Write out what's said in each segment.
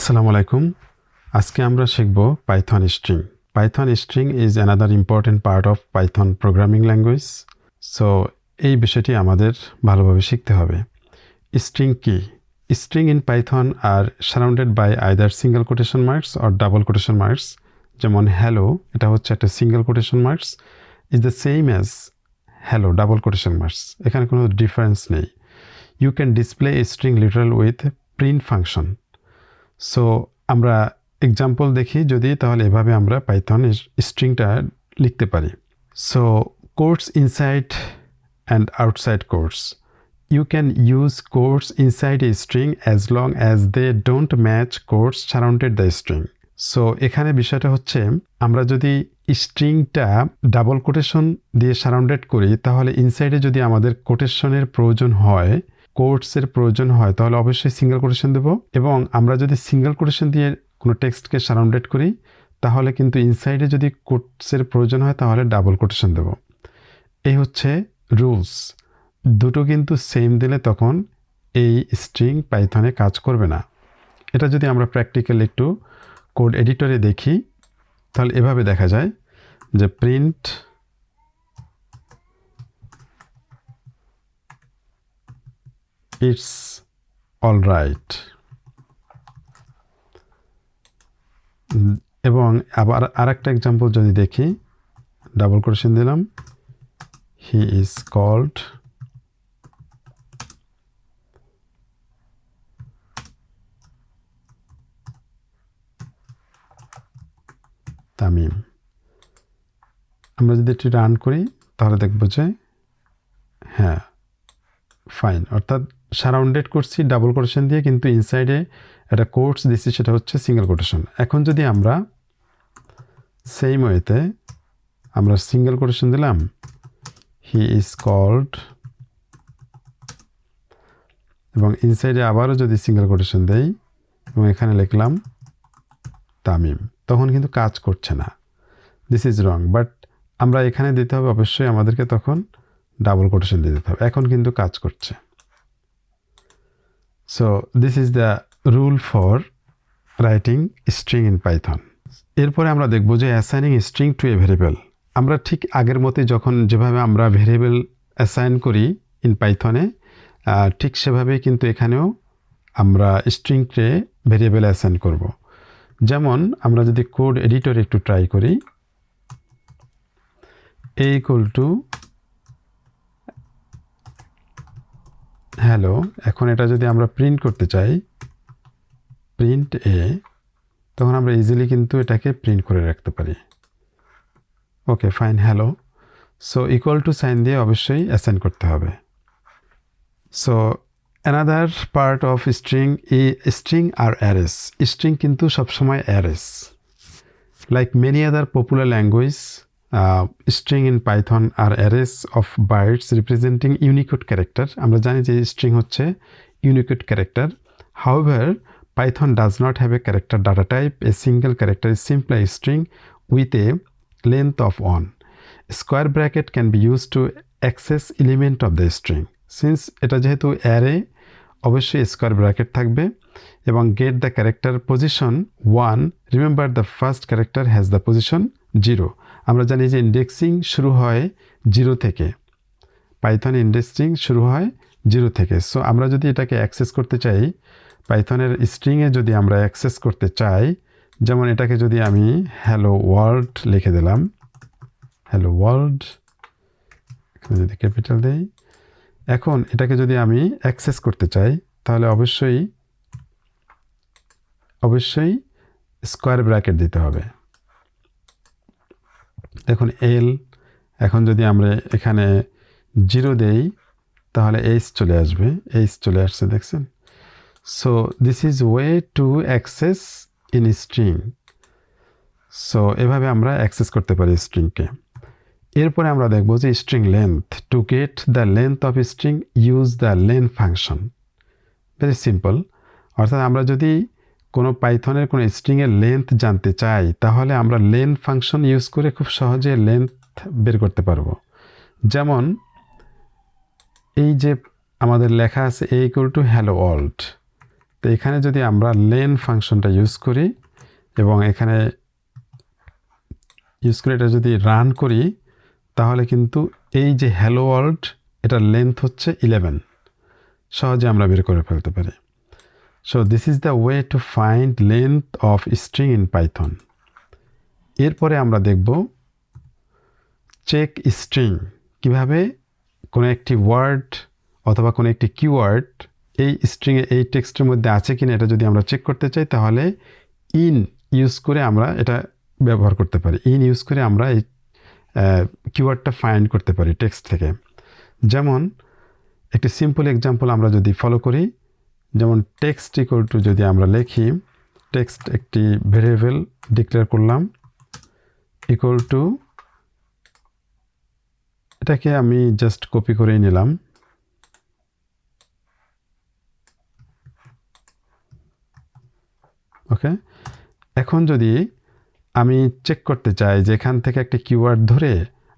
আসসালামু আলাইকুম। আজকে আমরা শিখব Python string. Python string is another important part of Python programming language. So এই বিষয়টি আমাদের ভালোভাবে শিখতে হবে। স্ট্রিং কি? String in Python are surrounded by either single quotation marks or double quotation marks. যেমন হ্যালো, এটা হচ্ছে একটা single quotation marks, is the same as hello double quotation marks. এখানে কোনো ডিফারেন্স নেই। You can display a string literal with print function. So আমরা example দেখি যদি, তাহলে এভাবে আমরা পাইথন স্ট্রিংটা লিখতে পারি। So quotes inside and outside quotes. You can use quotes inside a string as long as they don't match quotes surrounded the string. So এখানে বিষয়টা হচ্ছে, আমরা যদি স্ট্রিংটা ডাবল কোটেশন দিয়ে সারাউন্ডেড করি, তাহলে ইনসাইডে যদি আমাদের কোটেশনের প্রয়োজন হয়, কোটসের প্রয়োজন হয়, তাহলে অবশ্যই সিঙ্গেল কোটেশন দেব। এবং আমরা যদি সিঙ্গেল কোটেশন দিয়ে কোনো টেক্সটকে সারাউন্ডেড করি, তাহলে কিন্তু ইনসাইডে যদি কোটসের প্রয়োজন হয়, তাহলে ডাবল কোটেশন দেব। এই হচ্ছে রুলস। দুটো কিন্তু সেম দিলে তখন এই স্ট্রিং পাইথনে কাজ করবে না। এটা যদি আমরা প্র্যাকটিক্যালি একটু কোড এডিটরে দেখি, তাহলে এভাবে দেখা যায় যে প্রিন্ট ইটস অল রাইট, এবং আবার আরেকটা এক্সাম্পল যদি দেখি, ডাবল কোটেশন দিলাম, হি ইজ কল্ড তামিম। আমরা যদি এটি রান করি, তাহলে দেখব যে হ্যাঁ ফাইন, অর্থাৎ সারাউন্ডেড করছি ডাবল কোটেশন দিয়ে, কিন্তু ইনসাইডে একটা কোটস দিচ্ছি, সেটা হচ্ছে সিঙ্গেল কোটেশন। এখন যদি আমরা সেম ওয়েতে আমরা সিঙ্গেল কোটেশন দিলাম, হি ইজ কল্ড, এবং ইনসাইডে আবারও যদি সিঙ্গেল কোটেশন দেই এবং এখানে লিখলাম তামিম, তখন কিন্তু কাজ করছে না। This is wrong. বাট আমরা এখানে দিতে হবে অবশ্যই আমাদেরকে তখন ডাবল কোটেশন দিয়ে দিতে হবে। এখন কিন্তু কাজ করছে। So this is the rule for writing string in Python. এরপরে আমরা দেখব যে অ্যাসাইনিং স্ট্রিং টু এ ভেরিয়েবল। আমরা ঠিক আগের মতোই যখন যেভাবে আমরা ভেরিয়েবল অ্যাসাইন করি ইন পাইথনে, ঠিক সেভাবেই কিন্তু এখানেও আমরা স্ট্রিংকে ভেরিয়েবল অ্যাসাইন করব। যেমন আমরা যদি কোড এডিটরে একটু ট্রাই করি, a ইকুয়াল টু হ্যালো। এখন এটা যদি আমরা প্রিন্ট করতে চাই, প্রিন্ট এ, তখন আমরা ইজিলি কিন্তু এটাকে প্রিন্ট করে রাখতে পারি। Okay fine, hello. So equal to sign দিয়ে অবশ্যই অ্যাসাইন করতে হবে। So another part of string are arrays. String কিন্তু সবসময় arrays. Like many other popular language, string in Python are arrays of bytes representing Unicode character. আমরা জানি যে string হচ্ছে Unicode character. However, Python does not have a character data type. A single character is simply a string with a length of 1. Square bracket can be used to access element of the string. Since এটা যেহেতু array, অবশ্যই square bracket থাকবে। এবং get the character position 1, remember the first character has the position 0। আমরা জানি যে indexing শুরু হয় 0 থেকে, পাইথন ইন্ডেক্সিং শুরু হয় 0 থেকে। সো আমরা যদি এটাকে অ্যাক্সেস করতে চাই, পাইথনের স্ট্রিংয়ে যদি আমরা অ্যাক্সেস করতে চাই, যেমন এটাকে যদি আমি হ্যালো ওয়ার্ল্ড লিখে দিলাম, হ্যালো ওয়ার্ল্ড, এখানে যদি ক্যাপিটাল দেই, এখন এটাকে যদি আমি অ্যাক্সেস করতে চাই, তাহলে অবশ্যই স্কোয়ার ব্র্যাকেট দিতে হবে। দেখুন এল, এখন যদি আমরা এখানে 0 দেই, তাহলে এইচ চলে আসবে, এইচ চলে আসছে, দেখছেন? So this is way to access in string. So এভাবে আমরা অ্যাক্সেস করতে পারি স্ট্রিংকে। এরপরে আমরা দেখব যে string length. To get the length of string use the lane function. Very simple. অর্থাৎ আমরা যদি কোনো পাইথনের কোনো স্ট্রিংয়ের লেন্থ জানতে চাই, তাহলে আমরা লেন ফাংশন ইউজ করে খুব সহজে লেন্থ বের করতে পারবো। যেমন এই যে আমাদের লেখা আছে a equal to hello world, তো এখানে যদি আমরা লেন ফাংশনটা ইউজ করি এবং এখানে ইউজ করে এটা যদি রান করি, তাহলে কিন্তু এই যে হ্যালো ওয়ার্ল্ড এটার লেন্থ হচ্ছে 11, সহজে আমরা বের করে ফেলতে পারি। So this is the way to find length of string in Python. এরপরে আমরা দেখব চেক স্ট্রিং, কিভাবে কোনো একটি ওয়ার্ড অথবা কোনো একটি কিওয়ার্ড এই স্ট্রিংয়ে এই টেক্সটের মধ্যে আছে কিনা এটা যদি আমরা চেক করতে চাই, তাহলে ইন ইউজ করে আমরা এটা ব্যবহার করতে পারি। ইন ইউজ করে আমরা এই কিওয়ার্ডটা ফাইন্ড করতে পারি টেক্সট থেকে। যেমন একটি সিম্পল এক্সাম্পল আমরা যদি ফলো করি, যেমন টেক্সট ইকুয়াল টু যদি আমরা লিখি, টেক্সট একটি ভেরিয়েবল ডিক্লেয়ার করলাম ইকুয়াল টু, এটাকে আমি জাস্ট কপি করেই নিলাম, ওকে। এখন যদি আমি চেক করতে চাই যে এখান থেকে একটা কিওয়ার্ড ধরে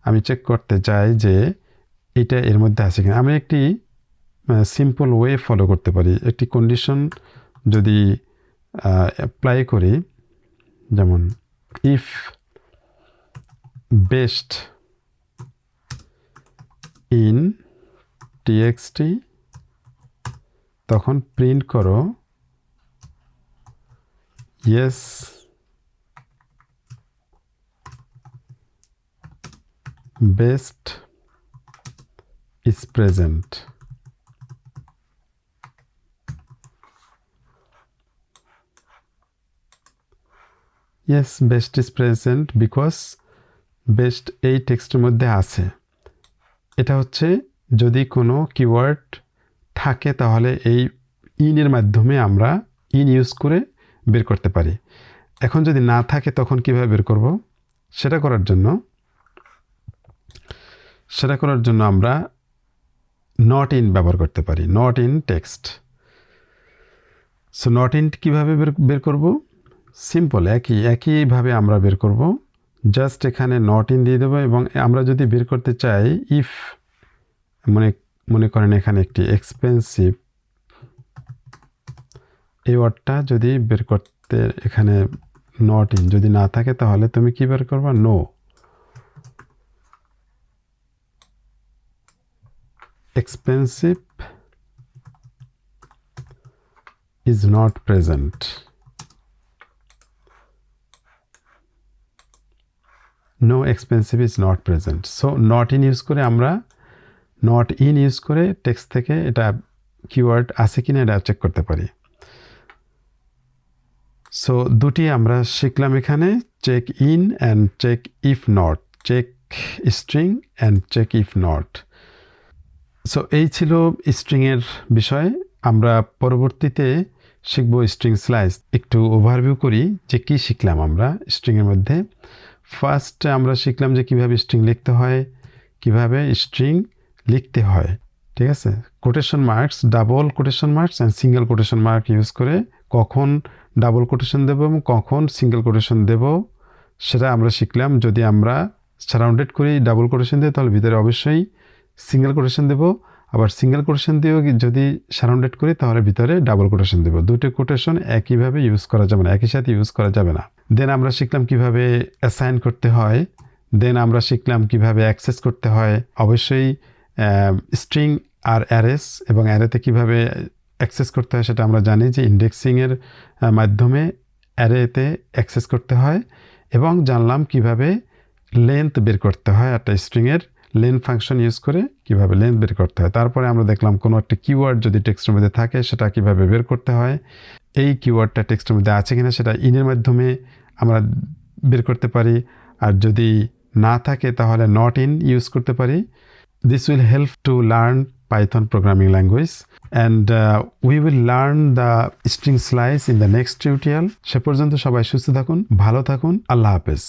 আমি চেক করতে চাই যে এটা এর মধ্যে আছে কিনা, আমি একটি সিম্পল ওয়ে ফলো করতে পারি। একটি কন্ডিশন যদি অ্যাপ্লাই করি, যেমন ইফ বেস্ট ইন টিএক্সটি, তখন প্রিন্ট করো yes best is present. Yes best is present because best এই টেক্সটের মধ্যে আছে। এটা হচ্ছে যদি কোনো কিওয়ার্ড থাকে তাহলে এই ইনের মাধ্যমে আমরা ইন ইউজ করে বের করতে পারি। এখন যদি না থাকে তখন কিভাবে বের করব? সেটা করার জন্য আমরা নট ইন ব্যবহার করতে পারি, not in text. So not in কীভাবে বের করব? সিম্পল, একইভাবে আমরা বের করব। জাস্ট এখানে নট ইন দিয়ে দেবো এবং আমরা যদি বের করতে চাই ইফ, মনে করেন এখানে একটি এক্সপেন্সিভ, এই ওয়ার্ডটা যদি বের করতে এখানে নট ইন যদি না থাকে তাহলে তুমি কি বের করবা? No expensive is not present. No expensive is not present. So not in use করে আমরা not in ইউজ করে টেক্সট থেকে এটা কিওয়ার্ড আছে কিনা এটা চেক করতে পারি। সো দুটি আমরা শিখলাম এখানে, check in and check if not, check string and check if not. So এই ছিল স্ট্রিংয়ের বিষয়। আমরা পরবর্তীতে শিখব স্ট্রিং স্লাইস। একটু ওভারভিউ করি যে কী শিখলাম আমরা স্ট্রিংয়ের মধ্যে। ফার্স্ট আমরা শিখলাম যে কীভাবে স্ট্রিং লিখতে হয়, ঠিক আছে। Quotation marks, double quotation marks and single quotation mark use করে কখন ডাবল কোটেশন দেবো এবং কখন সিঙ্গেল কোটেশন দেব সেটা আমরা শিখলাম। যদি আমরা সারাউন্ডেড করি ডাবল কোটেশন দিয়ে তাহলে ভিতরে অবশ্যই সিঙ্গেল কোটেশন দেব, আবার সিঙ্গেল কোটেশন দিয়েও যদি সারাউন্ডেড করি তাহলে ভিতরে ডাবল কোটেশন দেব। দুটো কোটেশন একইভাবে ইউজ করা যাবে না, একই সাথে ইউজ করা যাবে না। দেন আমরা শিখলাম কিভাবে অ্যাসাইন করতে হয়, দেন আমরা শিখলাম কিভাবে অ্যাক্সেস করতে হয়। অবশ্যই স্ট্রিং আর অ্যারেস এবং অ্যারেতে কিভাবে অ্যাক্সেস করতে হয় সেটা আমরা জানি যে ইন্ডেক্সিংয়ের মাধ্যমে অ্যারেতে অ্যাক্সেস করতে হয়, এবং জানলাম কিভাবে লেন্থ বের করতে হয়, একটা স্ট্রিংয়ের লেন্থ ফাংশন ইউজ করে কিভাবে লেন্থ বের করতে হয়। তারপরে আমরা দেখলাম কোনো একটা কিওয়ার্ড যদি টেক্সটের মধ্যে থাকে সেটা কিভাবে বের করতে হয়, এই কিওয়ার্ডটা টেক্সটের মধ্যে আছে কিনা সেটা ইনের মাধ্যমে আমরা বের করতে পারি, আর যদি না থাকে তাহলে নট ইন ইউজ করতে পারি। This will help to learn Python programming language, and we will learn the string slice in the next tutorial. সে পর্যন্ত সবাই সুস্থ থাকুন, ভালো থাকুন, আল্লাহ হাফেজ।